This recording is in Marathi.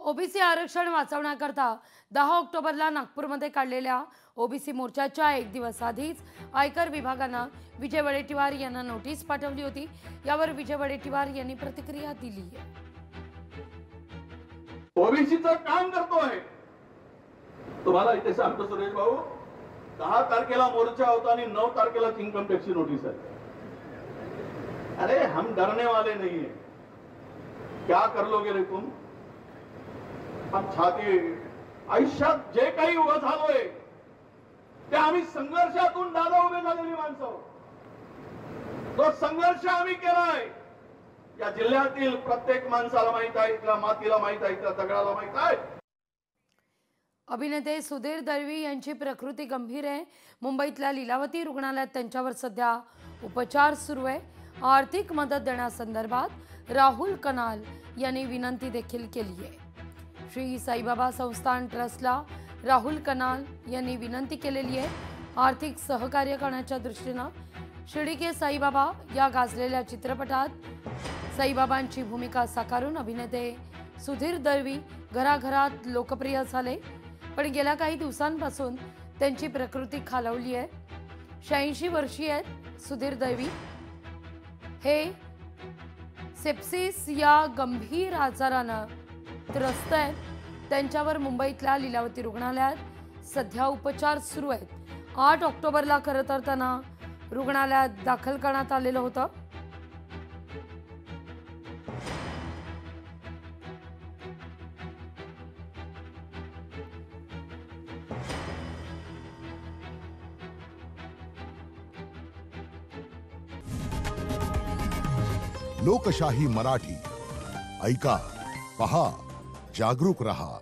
ओबीसी आरक्षण वाचवण्याकरता 10 ऑक्टोबरला नागपूरमध्ये काढलेल्या ओबीसी मोर्चाच्या एक दिवस आधीच आयकर विभागानं विजय वडेट्टीवार यांना नोटीस पाठवली होती। यावर विजय वडेट्टीवार यांनी प्रतिक्रिया दिली आहे। ओबीसीचं काम करतोय तुम्हाला इथे सांगतो सुरेश भाऊ, 10 तारखेला मोर्चा होता आणि 9 तारखेला इन्कम टॅक्सची नोटीस आहे। अरे हम डरने वाले नहीं है, क्या कर लोगे रे तुम? हम छाती आयुष्यात जे काही उभं झालोय ते आम्ही संघर्षातून दादा उभे झालेली माणसं। तो संघर्ष आम्ही केलाय। या जिल्ह्यातील प्रत्येक माणसाला माहित आहे, इथल्या मातीला माहित आहे, इथल्या दगडाला माहित आहे। अभिनेते सुधीर दळवी यांची प्रकृती गंभीर आहे। मुंबईतल्या लीलावती रुग्णालयात त्यांच्यावर सध्या उपचार सुरू आहे। आर्थिक मदत देण्यासंदर्भात राहुल कनाल यांनी विनंती देखील केली आहे। श्री साईबाबा संस्थान ट्रस्टला राहुल कनाल यांनी विनंती केलेली आहे। आर्थिक सहकार्य करण्याच्या दृष्टीने शिर्डी के साईबाबा या गाजलेल्या चित्रपटात साईबाबांची भूमिका साकारून अभिनेते सुधीर दळवी घराघरात लोकप्रिय झाले, पण गेल्या काही दिवसांपासून त्यांची प्रकृती खालावली आहे। 86 वर्षीय आहेत सुधीर दळवी। हे सेप्सिस या गंभीर आजारानं त्रस्त आहेत। त्यांच्यावर मुंबईतल्या लीलावती रुग्णालयात सध्या उपचार सुरू आहेत। 8 ऑक्टोबरला खरं तर त्यांना रुग्णालयात दाखल करण्यात आलेलं होतं। लोकशाही मराठी ऐका, पहा, जागरूक रहा।